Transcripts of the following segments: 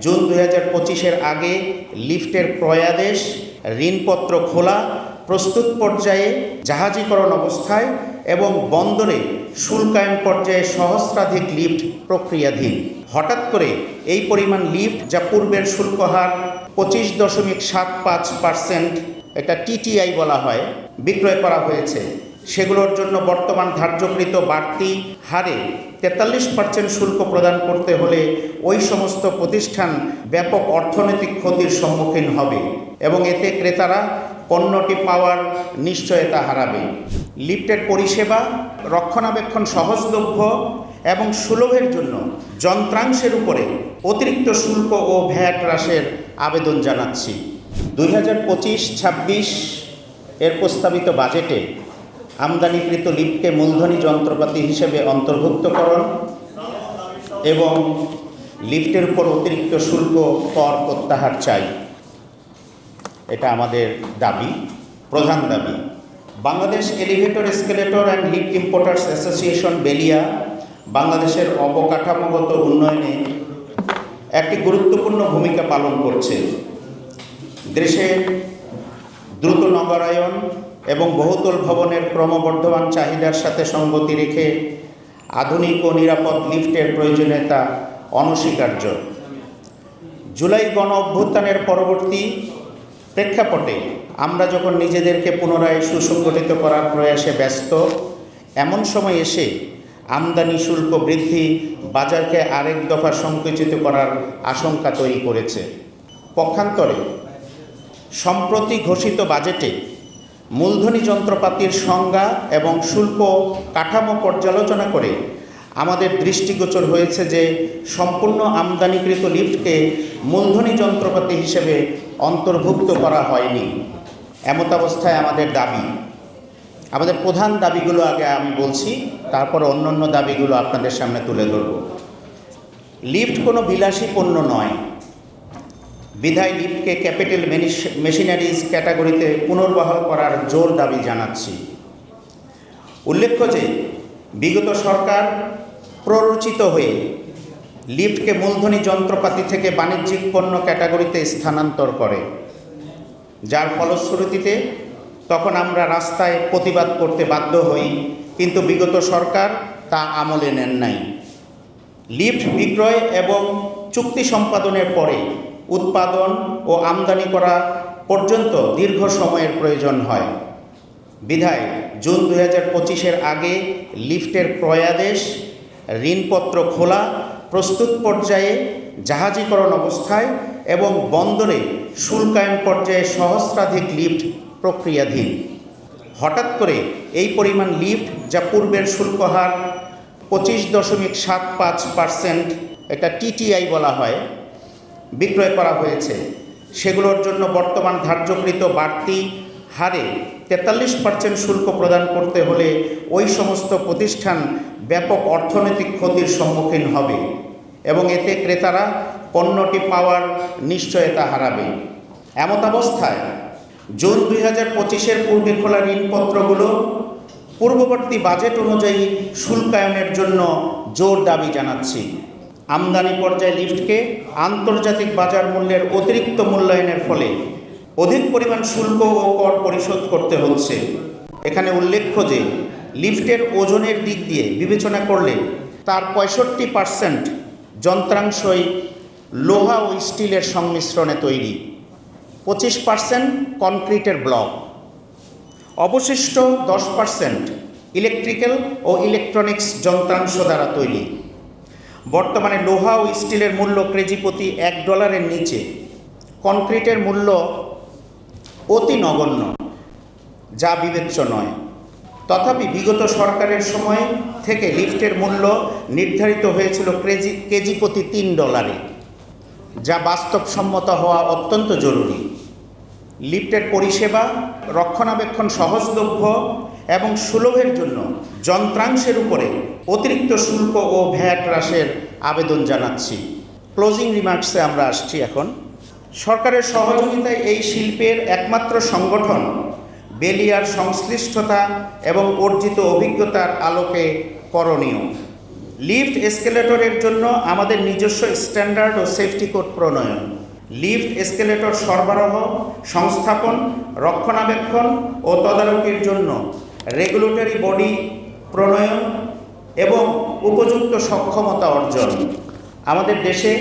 June 2025-এর আগে লিফটের ক্রয়াদেশ, ঋণপত্র খোলা, প্রস্তুত পর্যায়ে জাহাজীকরণ অবস্থায় এবং বন্দরে শুল্কায়ন পর্যায়ে সহস্রাধিক লিফট প্রক্রিয়াধীন। হঠাৎ করে এই পরিমাণ লিফট, যা পূর্বের শুল্ক হার 25.75%, এটা টিটিআই বলা হয়, বিক্রয় করা হয়েছে। সেগুলোর জন্য বর্তমান ধার্যকৃত বাড়তি হারে 43% শুল্ক প্রদান করতে হলে ওই সমস্ত প্রতিষ্ঠান ব্যাপক অর্থনৈতিক ক্ষতির সম্মুখীন হবে এবং এতে ক্রেতারা পণ্যটি পাওয়ার নিশ্চয়তা হারাবে। লিফটের পরিষেবা রক্ষণাবেক্ষণ সহজলভ্য এবং সুলভের জন্য যন্ত্রাংশের উপরে অতিরিক্ত শুল্ক ও ভ্যাট হ্রাসের আবেদন জানাচ্ছি। 2025-26 এর প্রস্তাবিত বাজেটে আমদানিকৃত লিফটকে মূলধনী যন্ত্রপাতি হিসেবে অন্তর্ভুক্তকরণ এবং লিফটের উপর অতিরিক্ত শুল্ক কর প্রত্যাহার চাই। এটা আমাদের দাবি, প্রধান দাবি। Bangladesh elevator, escalator and lift importers association Belia বাংলাদেশের অবকাঠামোগত উন্নয়নে একটি গুরুত্বপূর্ণ ভূমিকা পালন করছে। দেশের দ্রুত নগরায়ন এবং বহুতল ভবনের ক্রমবর্ধমান চাহিদার সাথে সঙ্গতি রেখে আধুনিক ও নিরাপদ লিফটের প্রয়োজনীয়তা অনস্বীকার্য। জুলাই গণ অভ্যুত্থানের পরবর্তী প্রেক্ষাপটে আমরা যখন নিজেদেরকে পুনরায় সুসংগঠিত করার প্রয়াসে ব্যস্ত, এমন সময় এসে আমদানি শুল্ক বৃদ্ধি বাজারকে আরেক দফা সংকুচিত করার আশঙ্কা তৈরি করেছে। পক্ষান্তরে সম্প্রতি ঘোষিত বাজেটে মূলধনী যন্ত্রপাতির সংজ্ঞা এবং শুল্ক কাঠামো পর্যালোচনা করে আমাদের দৃষ্টিগোচর হয়েছে যে সম্পূর্ণ আমদানিকৃত লিফটকে মূলধনী যন্ত্রপাতি হিসেবে অন্তর্ভুক্ত করা হয়নি। এমতাবস্থায় আমাদের প্রধান দাবিগুলো আগে আমি বলছি, তারপর অন্যান্য দাবিগুলো আপনাদের সামনে তুলে ধরব। লিফট কোনো বিলাসী পণ্য নয়, বিধায় লিফটকে ক্যাপিটাল মেশিনারিজ ক্যাটাগরিতে পুনর্বহাল করার জোর দাবি জানাচ্ছি। উল্লেখ্য যে বিগত সরকার প্ররোচিত হয়ে লিফটকে মূলধনী যন্ত্রপাতি থেকে বাণিজ্যিক পণ্য ক্যাটাগরিতে স্থানান্তর করে, যার ফলশ্রুতিতে তখন আমরা রাস্তায় প্রতিবাদ করতে বাধ্য হই, কিন্তু বিগত সরকার তা আমলে নেন নাই। লিফট বিক্রয় এবং চুক্তি সম্পাদনের পরে উৎপাদন ও আমদানি করা পর্যন্ত দীর্ঘ সময়ের প্রয়োজন হয়। বিধায় জুন 2025-এর আগে লিফটের ক্রয়াদেশ, ঋণপত্র খোলা, প্রস্তুত পর্যায়ে জাহাজীকরণ অবস্থায় এবং বন্দরে শুল্কায়ন পর্যায়ে সহস্রাধিক লিফট প্রক্রিয়াধীন। হঠাৎ করে এই পরিমাণ লিফট, যা পূর্বের শুল্ক হার 25.75%, এটা টিটিআই বলা হয়, বিক্রয় করা হয়েছে। সেগুলোর জন্য বর্তমান ধার্যকৃত বাড়তি হারে 43% শুল্ক প্রদান করতে হলে ওই সমস্ত প্রতিষ্ঠান ব্যাপক অর্থনৈতিক ক্ষতির সম্মুখীন হবে এবং এতে ক্রেতারা পণ্যটি পাওয়ার নিশ্চয়তা হারাবে। এমতাবস্থায় জুন 2025-এর পূর্বে খোলা ঋণপত্রগুলো পূর্ববর্তী বাজেট অনুযায়ী শুল্কায়নের জন্য জোর দাবি জানাচ্ছি। আমদানি পর্যায়ে লিফটকে আন্তর্জাতিক বাজার মূল্যের অতিরিক্ত মূল্যায়নের ফলে অধিক পরিমাণ শুল্ক ও কর পরিশোধ করতে হচ্ছে। এখানে উল্লেখ্য যে লিফটের ওজনের দিক দিয়ে বিবেচনা করলে তার 65% যন্ত্রাংশই লোহা ও স্টিলের সংমিশ্রণে তৈরি, 25% কনক্রিটের ব্লক, অবশিষ্ট 10% ইলেকট্রিক্যাল ও ইলেকট্রনিক্স যন্ত্রাংশ দ্বারা তৈরি। বর্তমানে লোহা ও স্টিলের মূল্য কেজি প্রতি $1 নিচে, কনক্রিটের মূল্য অতি নগণ্য, যা বিবেচ্য নয়। তথাপি বিগত সরকারের সময় থেকে লিফটের মূল্য নির্ধারিত হয়েছিল কেজি প্রতি $3, যা বাস্তবসম্মত হওয়া অত্যন্ত জরুরি। লিফটের পরিষেবা রক্ষণাবেক্ষণ সহজলভ্য এবং সুলভের জন্য যন্ত্রাংশের উপরে অতিরিক্ত শুল্ক ও ভ্যাট হ্রাসের আবেদন জানাচ্ছি। ক্লোজিং রিমার্কসে আমরা আসছি। এখন সরকারের সহযোগিতায় এই শিল্পের একমাত্র সংগঠন বেলিয়ার সংশ্লিষ্টতা এবং অর্জিত অভিজ্ঞতার আলোকে করণীয়। লিফট এসকেলেটরের জন্য আমাদের নিজস্ব স্ট্যান্ডার্ড ও সেফটি কোড প্রণয়ন, লিফট এসকেলেটর সরবরাহ, সংস্থাপন, রক্ষণাবেক্ষণ ও তদারকির জন্য রেগুলেটরি বডি প্রণয়ন এবং উপযুক্ত সক্ষমতা অর্জন। আমাদের দেশে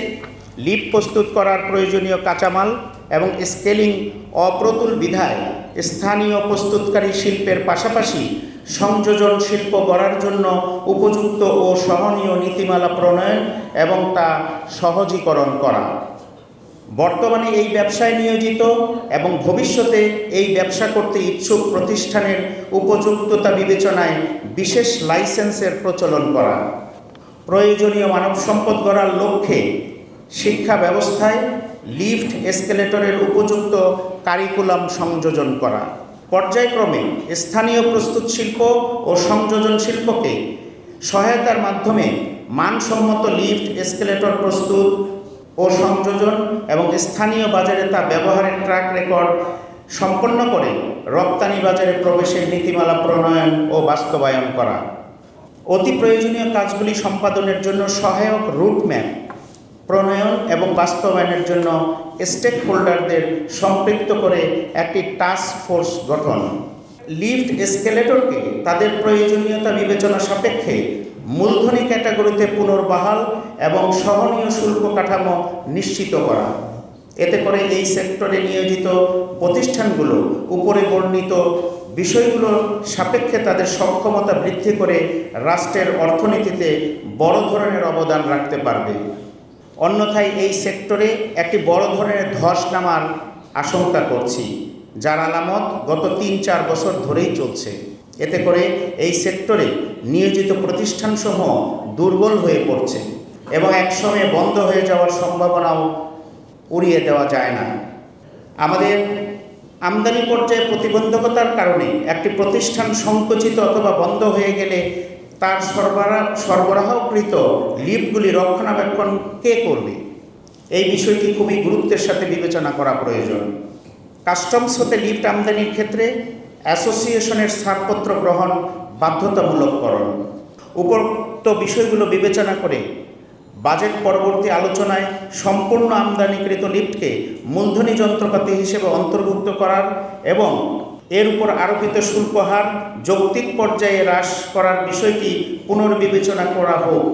লিফট প্রস্তুত করার প্রয়োজনীয় কাঁচামাল এবং স্কেলিং অপ্রতুল বিধায় স্থানীয় প্রস্তুতকারী শিল্পের পাশাপাশি সংযোজন শিল্প গড়ার জন্য উপযুক্ত ও সহনীয় নীতিমালা প্রণয়ন এবং তা সহজীকরণ করা। বর্তমানে এই ব্যবসায় নিয়োজিত এবং ভবিষ্যতে এই ব্যবসা করতে ইচ্ছুক প্রতিষ্ঠানের উপযুক্ততা বিবেচনায় বিশেষ লাইসেন্সের প্রচলন করা। প্রয়োজনীয় মানব সম্পদ গড়ার লক্ষ্যে শিক্ষা ব্যবস্থায় লিফট এসকেলেটরের উপযুক্ত কারিকুলাম সংযোজন করা। পর্যায়ক্রমে স্থানীয় প্রস্তুত শিল্প ও সংযোজন শিল্পকে সহায়তার মাধ্যমে মানসম্মত লিফট এসকেলেটর প্রস্তুত ও সংযোজন এবং স্থানীয় বাজারে তা ব্যবহারের ট্র্যাক রেকর্ড সম্পন্ন করে রপ্তানি বাজারে প্রবেশের নীতিমালা প্রণয়ন ও বাস্তবায়ন করা। অতি প্রয়োজনীয় কাজগুলি সম্পাদনের জন্য সহায়ক রুটম্যাপ প্রণয়ন এবং বাস্তবায়নের জন্য স্টেক হোল্ডারদের সম্পৃক্ত করে একটি টাস্ক ফোর্স গঠন। লিফট এসকেলেটরকে তাদের প্রয়োজনীয়তা বিবেচনা সাপেক্ষে মূলধনী ক্যাটাগরিতে পুনর্বহাল এবং সহনীয় শুল্ক কাঠামো নিশ্চিত করা। এতে করে এই সেক্টরে নিয়োজিত প্রতিষ্ঠানগুলো উপরে বর্ণিত বিষয়গুলোর সাপেক্ষে তাদের সক্ষমতা বৃদ্ধি করে রাষ্ট্রের অর্থনীতিতে বড় ধরনের অবদান রাখতে পারবে। অন্যথায় এই সেক্টরে একটি বড় ধরনের ধস নামার আশঙ্কা করছি, যার আলামত গত ৩-৪ বছর ধরেই চলছে। এতে করে এই সেক্টরে নিয়োজিত প্রতিষ্ঠানসমূহ দুর্বল হয়ে পড়ছে এবং একসময়ে বন্ধ হয়ে যাওয়ার সম্ভাবনাও উড়িয়ে দেওয়া যায় না। আমাদের আমদানি পর্যায়ে প্রতিবন্ধকতার কারণে একটি প্রতিষ্ঠান সংকুচিত অথবা বন্ধ হয়ে গেলে তার সরবরাহকৃত লিফটগুলি রক্ষণাবেক্ষণ কে করবে? এই বিষয়টি খুবই গুরুত্বের সাথে বিবেচনা করা প্রয়োজন। কাস্টমস হতে লিফট আমদানির ক্ষেত্রে অ্যাসোসিয়েশনের ছাড়পত্র গ্রহণ বাধ্যতামূলককরণ। উপরোক্ত বিষয়গুলো বিবেচনা করে বাজেট পরবর্তী আলোচনায় সম্পূর্ণ আমদানিকৃত লিফটকে মূলধনী যন্ত্রপাতি হিসেবে অন্তর্ভুক্ত করার এবং এর উপর আরোপিত শুল্ক হার যৌক্তিক পর্যায়ে হ্রাস করার বিষয়টি পুনর্বিবেচনা করা হোক।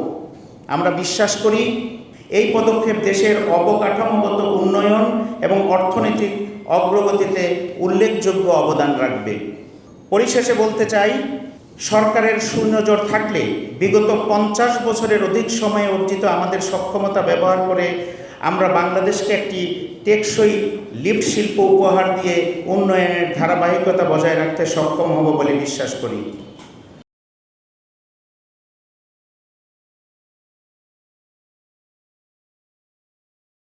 আমরা বিশ্বাস করি এই পদক্ষেপ দেশের অবকাঠামোগত উন্নয়ন এবং অর্থনৈতিক অগ্রগতিতে উল্লেখযোগ্য অবদান রাখবে। পরিশেষে বলতে চাই, সরকারের সুনজর থাকলে বিগত 50 বছরের অধিক সময়ে অর্জিত আমাদের সক্ষমতা ব্যবহার করে আমরা বাংলাদেশকে একটি টেকসই লিফট শিল্প উপহার দিয়ে উন্নয়নের ধারাবাহিকতা বজায় রাখতে সক্ষম হব বলে বিশ্বাস করি।